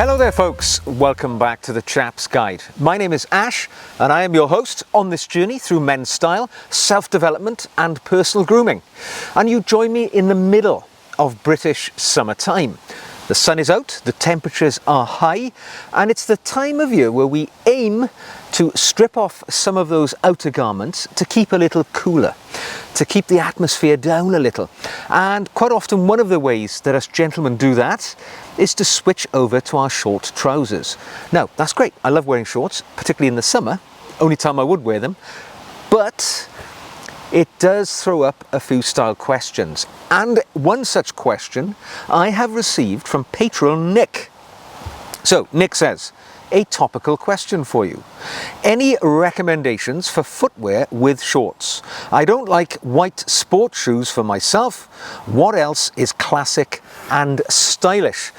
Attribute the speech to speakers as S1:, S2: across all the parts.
S1: Hello there folks, welcome back to the Chap's Guide. My name is Ash and I am your host on this journey through men's style, self-development and personal grooming. And you join me in the middle of British summertime. The sun is out, the temperatures are high, and it's the time of year where we aim to strip off some of those outer garments to keep a little cooler, to keep the atmosphere down a little. And quite often one of the ways that us gentlemen do that is to switch over to our short trousers. Now, that's great. I love wearing shorts, particularly in the summer, only time I would wear them, but it does throw up a few style questions. And one such question I have received from Patron Nick. So Nick says, a topical question for you. Any recommendations for footwear with shorts? I don't like white sport shoes for myself. What else is classic and stylish?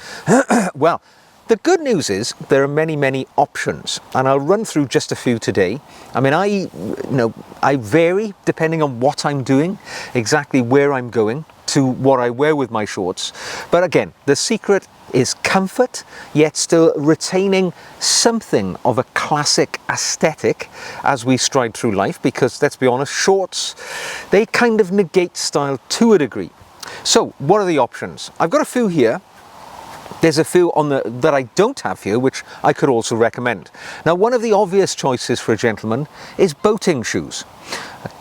S1: Well, the good news is there are many options, and I'll run through just a few today. I mean, I vary depending on what I'm doing, exactly where I'm going, to what I wear with my shorts. But again, the secret is comfort, yet still retaining something of a classic aesthetic as we stride through life, because let's be honest, shorts, they kind of negate style to a degree. So what are the options? I've got a few here. There's a few that I don't have here, which I could also recommend. Now, one of the obvious choices for a gentleman is boating shoes.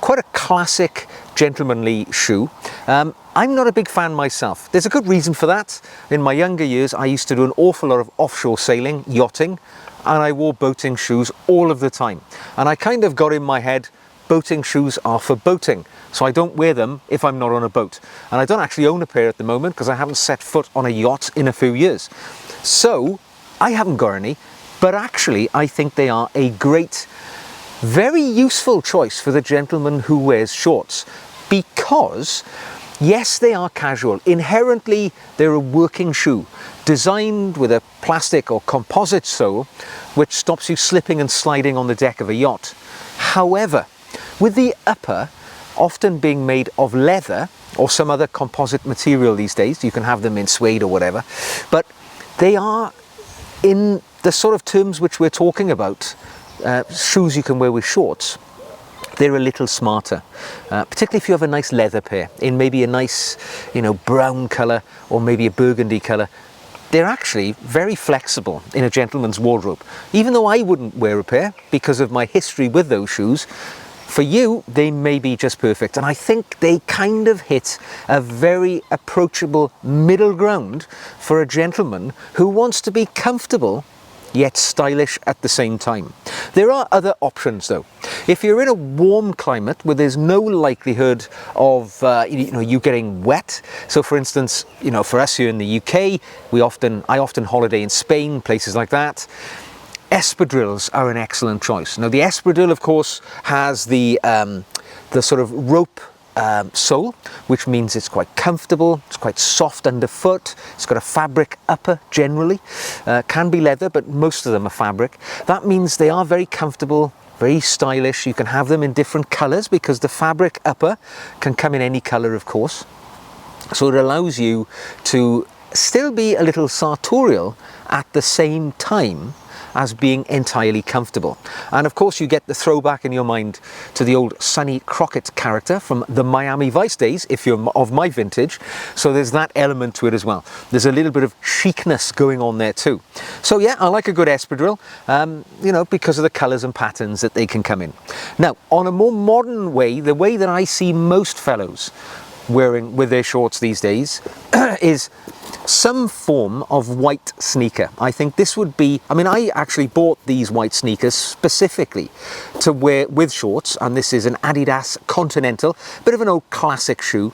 S1: Quite a classic gentlemanly shoe. I'm not a big fan myself. There's a good reason for that. In my younger years, I used to do an awful lot of offshore sailing, yachting, and I wore boating shoes all of the time. And I kind of got in my head, boating shoes are for boating, so I don't wear them if I'm not on a boat. And I don't actually own a pair at the moment because I haven't set foot on a yacht in a few years. So I haven't got any, but actually I think they are a great, very useful choice for the gentleman who wears shorts, because yes, they are casual. Inherently, they're a working shoe, designed with a plastic or composite sole, which stops you slipping and sliding on the deck of a yacht. However, with the upper often being made of leather or some other composite material these days, you can have them in suede or whatever, but they are, in the sort of terms which we're talking about, shoes you can wear with shorts, they're a little smarter, particularly if you have a nice leather pair in maybe a nice, brown colour or maybe a burgundy colour. They're actually very flexible in a gentleman's wardrobe. Even though I wouldn't wear a pair because of my history with those shoes, for you, they may be just perfect. And I think they kind of hit a very approachable middle ground for a gentleman who wants to be comfortable yet stylish at the same time. There are other options though. If you're in a warm climate where there's no likelihood of you getting wet, so for instance, for us here in the UK, I often holiday in Spain, places like that. Espadrilles are an excellent choice. Now the espadrille, of course, has the sort of rope sole, which means it's quite comfortable, it's quite soft underfoot, it's got a fabric upper generally, can be leather, but most of them are fabric. That means they are very comfortable, very stylish. You can have them in different colours because the fabric upper can come in any colour, of course. So it allows you to still be a little sartorial at the same time as being entirely comfortable. And of course you get the throwback in your mind to the old Sonny Crockett character from the Miami Vice days, if you're of my vintage. So there's that element to it as well. There's a little bit of chicness going on there too. So yeah, I like a good espadrille, because of the colours and patterns that they can come in. Now, on a more modern way, the way that I see most fellows wearing with their shorts these days is some form of white sneaker. I think this would be, I actually bought these white sneakers specifically to wear with shorts, and this is an Adidas Continental, bit of an old classic shoe.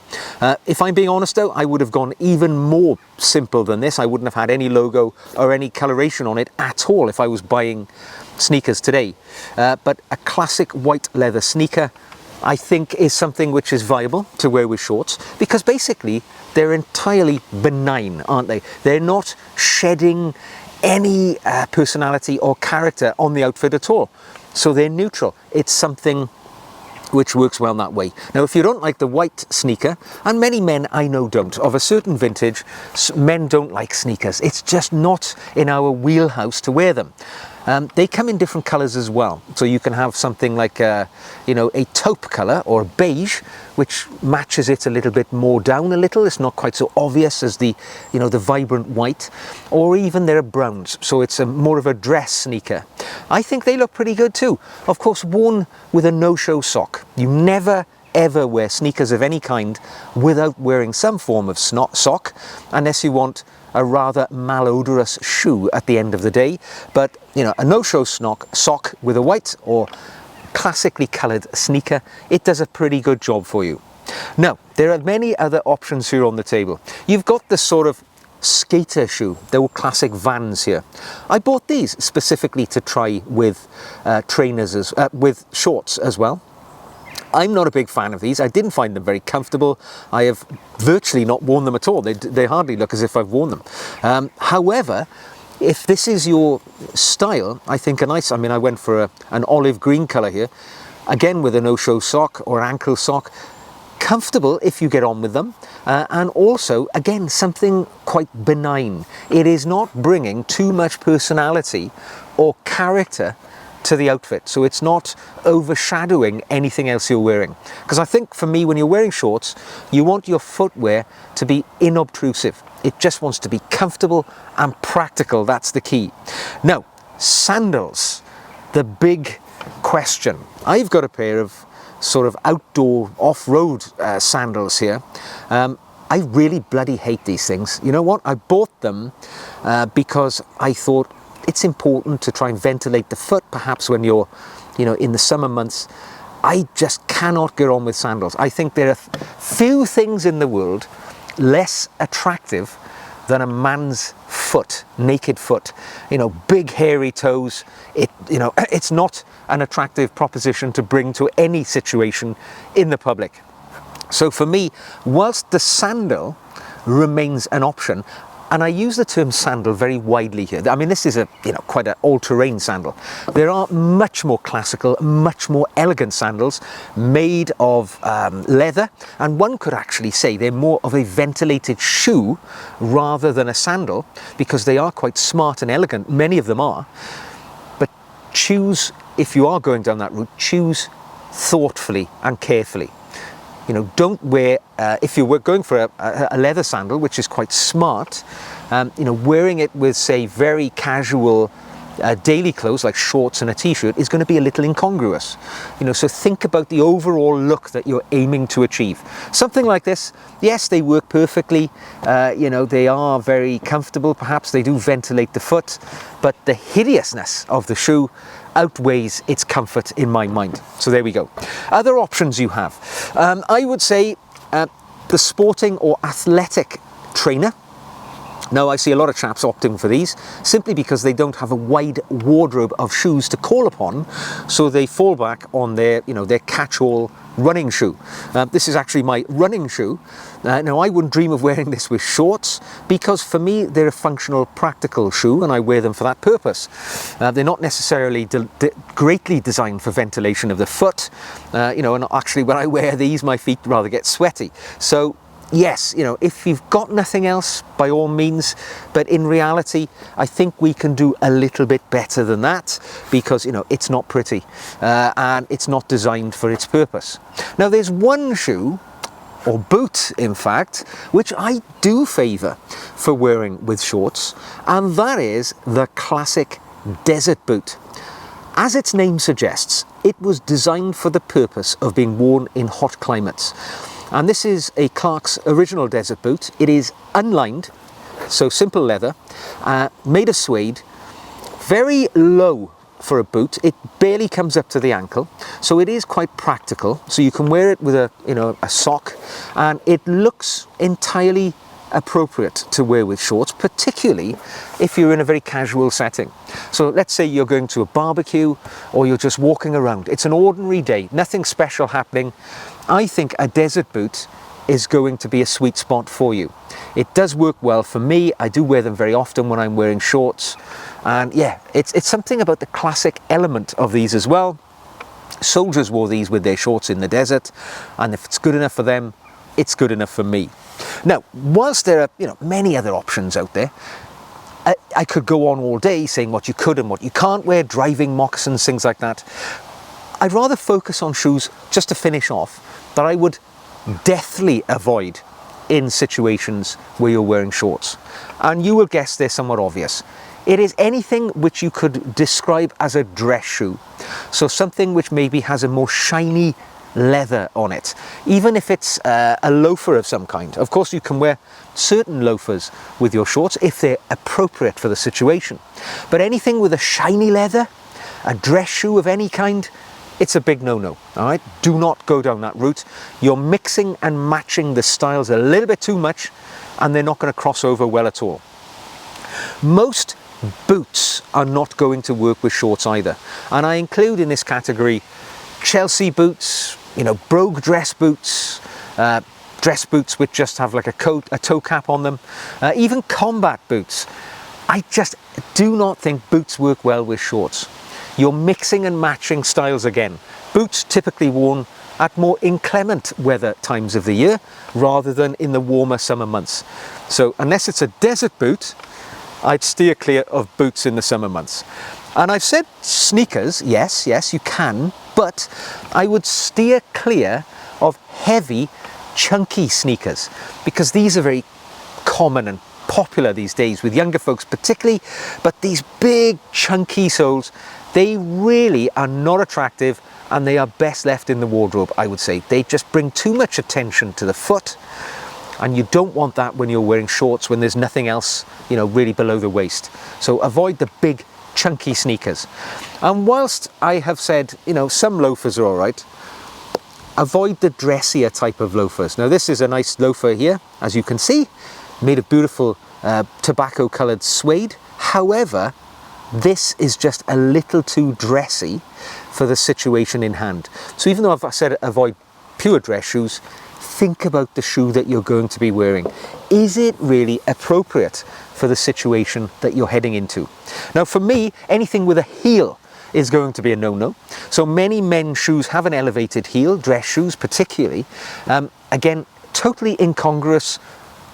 S1: If I'm being honest though, I would have gone even more simple than this. I wouldn't have had any logo or any coloration on it at all if I was buying sneakers today. But a classic white leather sneaker, I think, is something which is viable to wear with shorts, because basically they're entirely benign, aren't they? They're not shedding any personality or character on the outfit at all. So they're neutral. It's something which works well that way. Now, if you don't like the white sneaker, and many men I know don't, of a certain vintage, men don't like sneakers. It's just not in our wheelhouse to wear them. They come in different colours as well. So you can have something like a taupe colour or beige, which matches it a little bit more down a little. It's not quite so obvious as the vibrant white, or even there are browns. So it's more of a dress sneaker. I think they look pretty good too. Of course, worn with a no-show sock. You never ever wear sneakers of any kind without wearing some form of sock, unless you want a rather malodorous shoe at the end of the day. But a no-show sock with a white or classically coloured sneaker, it does a pretty good job for you. Now, there are many other options here on the table. You've got the sort of skater shoe. They're all classic Vans here. I bought these specifically to try with trainers, with shorts as well. I'm not a big fan of these. I didn't find them very comfortable. I have virtually not worn them at all. They hardly look as if I've worn them. However, if this is your style, I think I went for an olive green colour here, again with a no-show sock or ankle sock. Comfortable if you get on with them, and also, again, something quite benign. It is not bringing too much personality or character to the outfit, so it's not overshadowing anything else you're wearing. Because I think for me, when you're wearing shorts, you want your footwear to be inobtrusive. It just wants to be comfortable and practical. That's the key. Now, sandals, the big question. I've got a pair of sort of outdoor off-road sandals here. I really bloody hate these things. You know what? I bought them because I thought it's important to try and ventilate the foot, perhaps when you're, in the summer months. I just cannot get on with sandals. I think there are few things in the world less attractive than a man's foot, naked foot. Big hairy toes. It's not an attractive proposition to bring to any situation in the public. So for me, whilst the sandal remains an option, and I use the term sandal very widely here. I mean, this is quite an all-terrain sandal. There are much more classical, much more elegant sandals made of leather, and one could actually say they're more of a ventilated shoe rather than a sandal, because they are quite smart and elegant. Many of them are. But choose, if you are going down that route, choose thoughtfully and carefully. Don't wear, if you're going for a leather sandal, which is quite smart, wearing it with, say, very casual daily clothes like shorts and a t-shirt is going to be a little incongruous. So think about the overall look that you're aiming to achieve. Something like this, yes, they work perfectly. They are very comfortable. Perhaps they do ventilate the foot, but the hideousness of the shoe outweighs its comfort in my mind. So there we go. Other options you have. I would say the sporting or athletic trainer. Now, I see a lot of chaps opting for these simply because they don't have a wide wardrobe of shoes to call upon, so they fall back on their catch-all running shoe. This is actually my running shoe. Now, I wouldn't dream of wearing this with shorts, because for me they're a functional, practical shoe, and I wear them for that purpose. They're not necessarily greatly designed for ventilation of the foot, and actually when I wear these, my feet rather get sweaty. So yes, if you've got nothing else, by all means, but in reality, I think we can do a little bit better than that, because, it's not pretty, and it's not designed for its purpose. Now, there's one shoe, or boot, in fact, which I do favour for wearing with shorts, and that is the classic desert boot. As its name suggests, it was designed for the purpose of being worn in hot climates. And this is a Clark's original desert boot. It is unlined, so simple leather, made of suede, very low for a boot. It barely comes up to the ankle, so it is quite practical. So you can wear it with a sock, and it looks entirely appropriate to wear with shorts, particularly if you're in a very casual setting. So let's say you're going to a barbecue, or you're just walking around. It's an ordinary day, nothing special happening. I think a desert boot is going to be a sweet spot for you. It does work well for me. I do wear them very often when I'm wearing shorts. And yeah, it's something about the classic element of these as well. Soldiers wore these with their shorts in the desert, and if it's good enough for them, it's good enough for me. Now, whilst there are many other options out there, I could go on all day saying what you could and what you can't wear, driving moccasins, things like that. I'd rather focus on shoes, just to finish off, that I would deathly avoid in situations where you're wearing shorts. And you will guess they're somewhat obvious. It is anything which you could describe as a dress shoe. So something which maybe has a more shiny leather on it. Even if it's a loafer of some kind. Of course, you can wear certain loafers with your shorts if they're appropriate for the situation. But anything with a shiny leather, a dress shoe of any kind, it's a big no-no, all right? Do not go down that route. You're mixing and matching the styles a little bit too much, and they're not going to cross over well at all. Most boots are not going to work with shorts either. And I include in this category Chelsea boots, brogue dress boots which just have like a toe cap on them, even combat boots. I just do not think boots work well with shorts. You're mixing and matching styles again. Boots typically worn at more inclement weather times of the year rather than in the warmer summer months. So unless it's a desert boot, I'd steer clear of boots in the summer months. And I've said sneakers, yes, you can, but I would steer clear of heavy, chunky sneakers, because these are very common and popular these days with younger folks particularly, but these big, chunky soles, they really are not attractive, and they are best left in the wardrobe, I would say. They just bring too much attention to the foot, and you don't want that when you're wearing shorts when there's nothing else, really below the waist. So avoid the big, chunky sneakers. And whilst I have said, some loafers are all right, avoid the dressier type of loafers. Now, this is a nice loafer here, as you can see, made of beautiful tobacco-coloured suede. However, this is just a little too dressy for the situation in hand. So even though I've said avoid pure dress shoes, think about the shoe that you're going to be wearing. Is it really appropriate for the situation that you're heading into? Now, for me, anything with a heel is going to be a no-no. So many men's shoes have an elevated heel, dress shoes particularly. Again, totally incongruous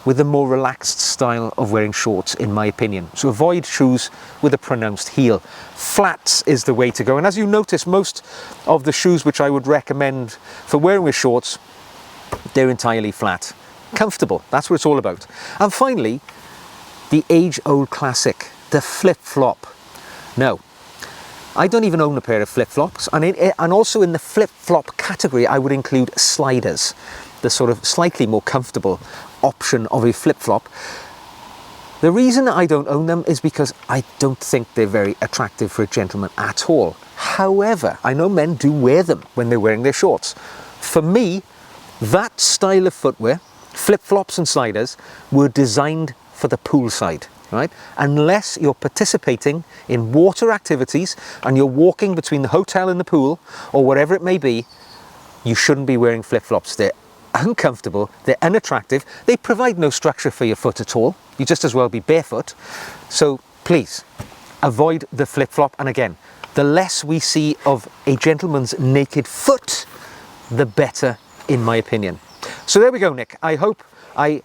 S1: with the more relaxed style of wearing shorts, in my opinion. So avoid shoes with a pronounced heel. Flats is the way to go. And as you notice, most of the shoes which I would recommend for wearing with shorts, they're entirely flat. Comfortable, that's what it's all about. And finally, the age-old classic, the flip-flop. No, I don't even own a pair of flip-flops. And also in the flip-flop category, I would include sliders, the sort of slightly more comfortable option of a flip-flop. The reason I don't own them is because I don't think they're very attractive for a gentleman at all. However, I know men do wear them when they're wearing their shorts. For me, that style of footwear, flip-flops and sliders, were designed for the poolside, right? Unless you're participating in water activities and you're walking between the hotel and the pool or whatever it may be, you shouldn't be wearing flip-flops. They're uncomfortable, they're unattractive, they provide no structure for your foot at all. You just as well be barefoot. So please, avoid the flip-flop. And again, the less we see of a gentleman's naked foot, the better, in my opinion. So there we go, Nick. I hope I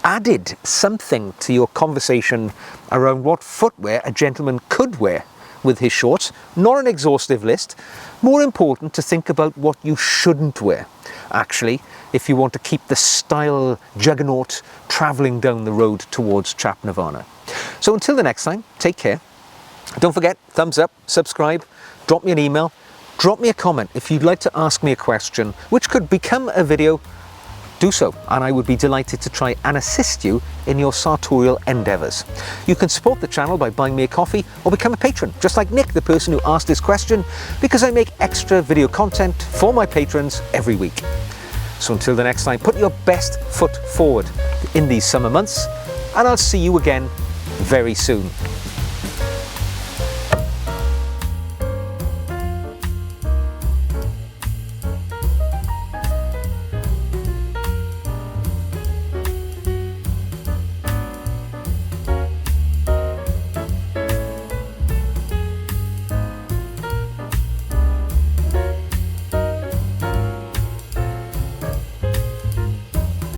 S1: added something to your conversation around what footwear a gentleman could wear with his shorts. Not an exhaustive list. More important to think about what you shouldn't wear, actually, if you want to keep the style juggernaut travelling down the road towards Chap Nirvana. So until the next time, take care. Don't forget, thumbs up, subscribe, drop me an email, drop me a comment if you'd like to ask me a question which could become a video. Do so, and I would be delighted to try and assist you in your sartorial endeavours. You can support the channel by buying me a coffee or become a patron, just like Nick, the person who asked this question, because I make extra video content for my patrons every week. So until the next time, put your best foot forward in these summer months, and I'll see you again very soon.